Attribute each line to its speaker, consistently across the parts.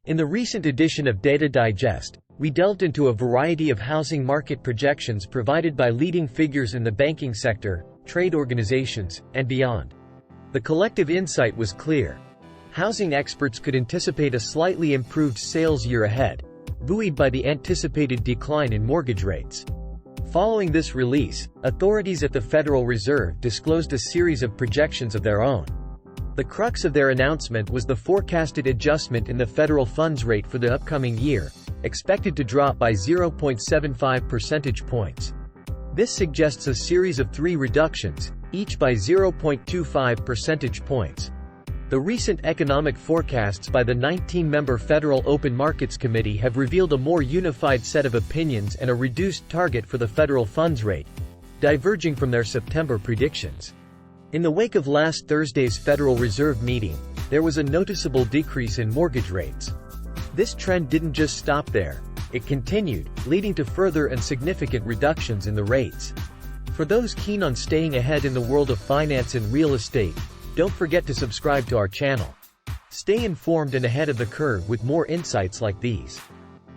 Speaker 1: In the recent edition of DataDigest, we delved into a variety of housing market projections provided by leading figures in the banking sector, trade organizations, and beyond. The collective insight was clear. Housing experts could anticipate a slightly improved sales year ahead, buoyed by the anticipated decline in mortgage rates. Following this release, authorities at the Federal Reserve disclosed a series of projections of their own. The crux of their announcement was the forecasted adjustment in the federal funds rate for the upcoming year, expected to drop by 0.75 percentage points. This suggests a series of 3 reductions, each by 0.25 percentage points. The recent economic forecasts by the 19-member Federal Open Markets Committee have revealed a more unified set of opinions and a reduced target for the federal funds rate, diverging from their September predictions. In the wake of last Thursday's Federal Reserve meeting, there was a noticeable decrease in mortgage rates. This trend didn't just stop there, it continued, leading to further and significant reductions in the rates. For those keen on staying ahead in the world of finance and real estate, don't forget to subscribe to our channel. Stay informed and ahead of the curve with more insights like these.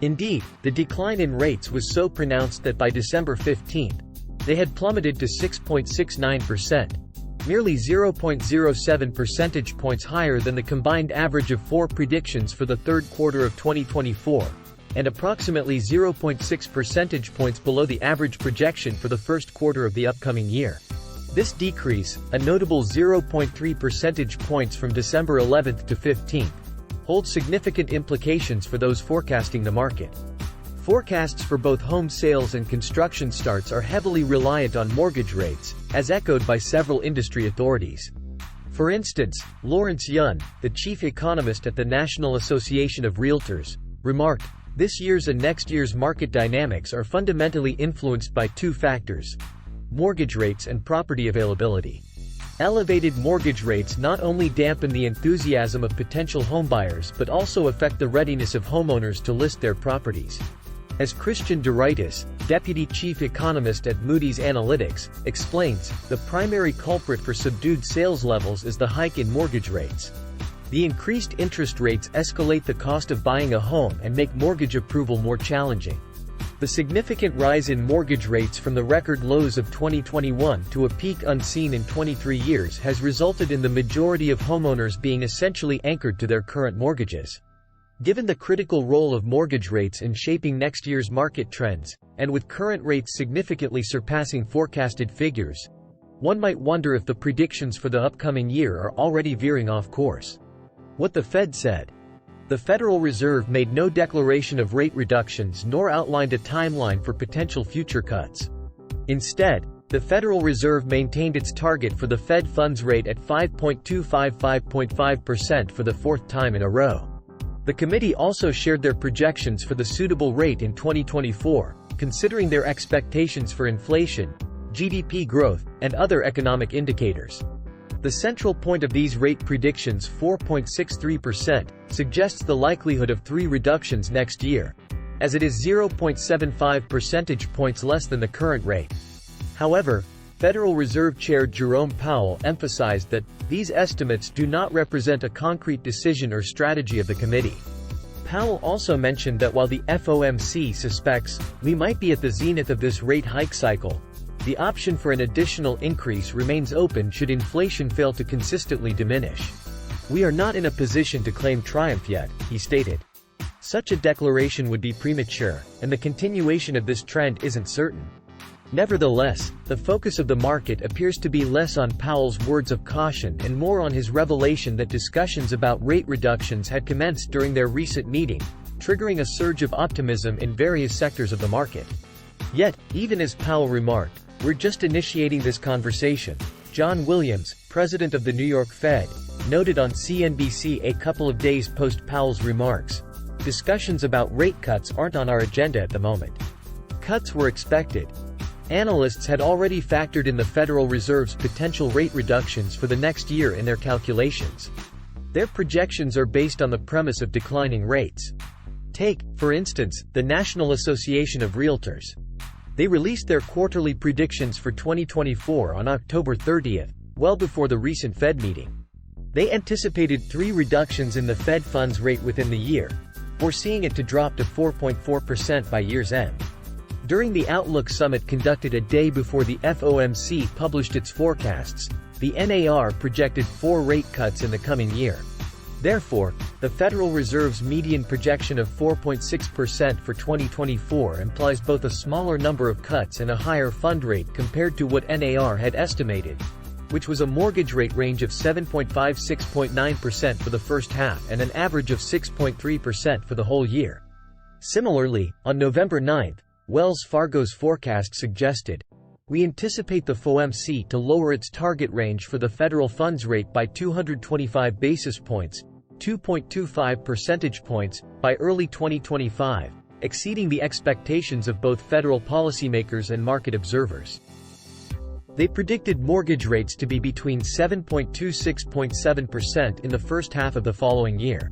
Speaker 1: Indeed, the decline in rates was so pronounced that by December 15, they had plummeted to 6.69%. Merely 0.07 percentage points higher than the combined average of 4 predictions for the third quarter of 2024, and approximately 0.6 percentage points below the average projection for the first quarter of the upcoming year. This decrease, a notable 0.3 percentage points from December 11 to 15, holds significant implications for those forecasting the market. Forecasts for both home sales and construction starts are heavily reliant on mortgage rates, as echoed by several industry authorities. For instance, Lawrence Yun, the chief economist at the National Association of Realtors, remarked, "This year's and next year's market dynamics are fundamentally influenced by 2 factors: mortgage rates and property availability." Elevated mortgage rates not only dampen the enthusiasm of potential homebuyers but also affect the readiness of homeowners to list their properties. As Christian DeRitis, deputy chief economist at Moody's Analytics, explains, the primary culprit for subdued sales levels is the hike in mortgage rates. The increased interest rates escalate the cost of buying a home and make mortgage approval more challenging. The significant rise in mortgage rates from the record lows of 2021 to a peak unseen in 23 years has resulted in the majority of homeowners being essentially anchored to their current mortgages. Given the critical role of mortgage rates in shaping next year's market trends, and with current rates significantly surpassing forecasted figures, one might wonder if the predictions for the upcoming year are already veering off course. What the Fed said. The Federal Reserve made no declaration of rate reductions nor outlined a timeline for potential future cuts. Instead, the Federal Reserve maintained its target for the Fed funds rate at 5.25–5.5% for the 4th time in a row. The committee also shared their projections for the suitable rate in 2024, considering their expectations for inflation, GDP growth, and other economic indicators. The central point of these rate predictions, 4.63%, suggests the likelihood of 3 reductions next year, as it is 0.75 percentage points less than the current rate. However, Federal Reserve Chair Jerome Powell emphasized that these estimates do not represent a concrete decision or strategy of the committee. Powell also mentioned that while the FOMC suspects we might be at the zenith of this rate hike cycle, the option for an additional increase remains open should inflation fail to consistently diminish. "We are not in a position to claim triumph yet," he stated. Such a declaration would be premature, and the continuation of this trend isn't certain. Nevertheless, the focus of the market appears to be less on Powell's words of caution and more on his revelation that discussions about rate reductions had commenced during their recent meeting, triggering a surge of optimism in various sectors of the market. Yet, even as Powell remarked, "We're just initiating this conversation," John Williams, president of the New York Fed, noted on CNBC a couple of days post Powell's remarks. "Discussions about rate cuts aren't on our agenda at the moment. Cuts were expected." Analysts had already factored in the Federal Reserve's potential rate reductions for the next year in their calculations. Their projections are based on the premise of declining rates. Take, for instance, the National Association of Realtors. They released their quarterly predictions for 2024 on October 30, well before the recent Fed meeting. They anticipated 3 reductions in the Fed funds rate within the year, foreseeing it to drop to 4.4% by year's end. During the Outlook Summit conducted a day before the FOMC published its forecasts, the NAR projected 4 rate cuts in the coming year. Therefore, the Federal Reserve's median projection of 4.6% for 2024 implies both a smaller number of cuts and a higher fund rate compared to what NAR had estimated, which was a mortgage rate range of 7.5–6.9% for the first half and an average of 6.3% for the whole year. Similarly, on November 9, Wells Fargo's forecast suggested, "We anticipate the FOMC to lower its target range for the federal funds rate by 225 basis points, 2.25 percentage points, by early 2025, exceeding the expectations of both federal policymakers and market observers." They predicted mortgage rates to be between 7.26–7% in the first half of the following year.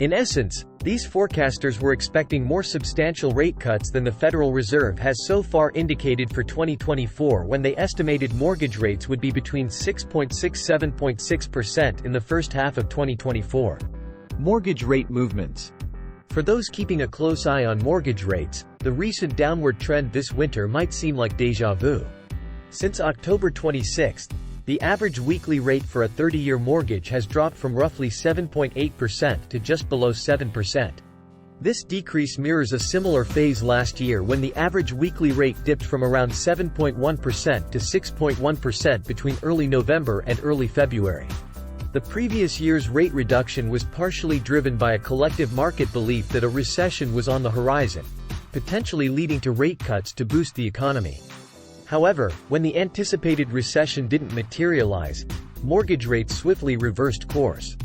Speaker 1: In essence, these forecasters were expecting more substantial rate cuts than the Federal Reserve has so far indicated for 2024, when they estimated mortgage rates would be between 6.6–7.6% in the first half of 2024. Mortgage rate movements. For those keeping a close eye on mortgage rates, the recent downward trend this winter might seem like déjà vu. Since October 26, the average weekly rate for a 30-year mortgage has dropped from roughly 7.8% to just below 7%. This decrease mirrors a similar phase last year when the average weekly rate dipped from around 7.1% to 6.1% between early November and early February. The previous year's rate reduction was partially driven by a collective market belief that a recession was on the horizon, potentially leading to rate cuts to boost the economy. However, when the anticipated recession didn't materialize, mortgage rates swiftly reversed course.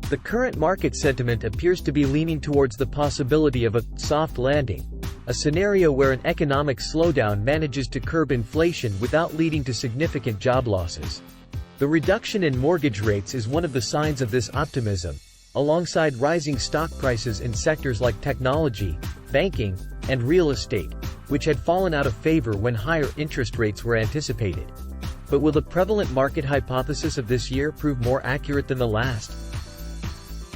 Speaker 1: The current market sentiment appears to be leaning towards the possibility of a soft landing, a scenario where an economic slowdown manages to curb inflation without leading to significant job losses. The reduction in mortgage rates is one of the signs of this optimism, alongside rising stock prices in sectors like technology, banking, and real estate, which had fallen out of favor when higher interest rates were anticipated. But will the prevalent market hypothesis of this year prove more accurate than the last?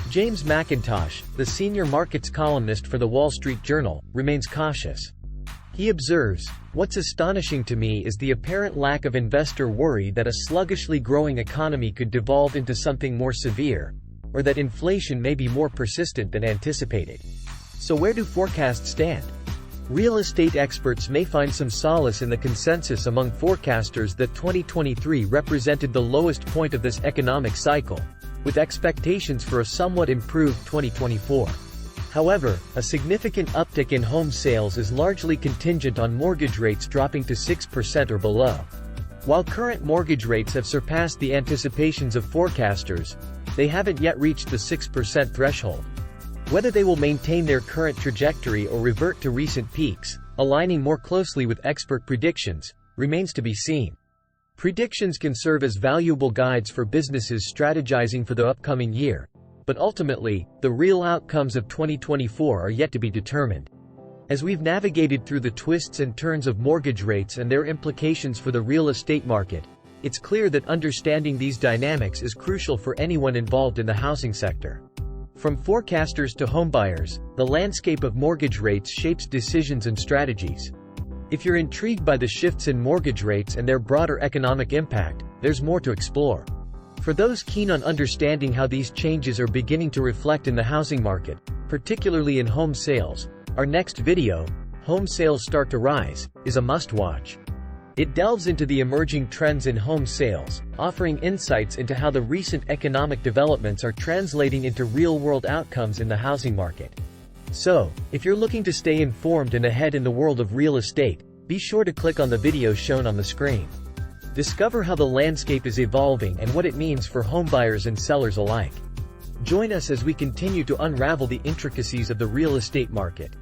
Speaker 1: James McIntosh, the senior markets columnist for the Wall Street Journal, remains cautious. He observes, "What's astonishing to me is the apparent lack of investor worry that a sluggishly growing economy could devolve into something more severe, or that inflation may be more persistent than anticipated." So where do forecasts stand? Real estate experts may find some solace in the consensus among forecasters that 2023 represented the lowest point of this economic cycle, with expectations for a somewhat improved 2024. However, a significant uptick in home sales is largely contingent on mortgage rates dropping to 6% or below. While current mortgage rates have surpassed the anticipations of forecasters, they haven't yet reached the 6% threshold. Whether they will maintain their current trajectory or revert to recent peaks, aligning more closely with expert predictions, remains to be seen. Predictions can serve as valuable guides for businesses strategizing for the upcoming year, but ultimately, the real outcomes of 2024 are yet to be determined. As we've navigated through the twists and turns of mortgage rates and their implications for the real estate market, it's clear that understanding these dynamics is crucial for anyone involved in the housing sector. From forecasters to homebuyers, the landscape of mortgage rates shapes decisions and strategies. If you're intrigued by the shifts in mortgage rates and their broader economic impact, there's more to explore. For those keen on understanding how these changes are beginning to reflect in the housing market, particularly in home sales, our next video, Home Sales Start to Rise, is a must-watch. It delves into the emerging trends in home sales, offering insights into how the recent economic developments are translating into real-world outcomes in the housing market. So, if you're looking to stay informed and ahead in the world of real estate, be sure to click on the video shown on the screen. Discover how the landscape is evolving and what it means for homebuyers and sellers alike. Join us as we continue to unravel the intricacies of the real estate market.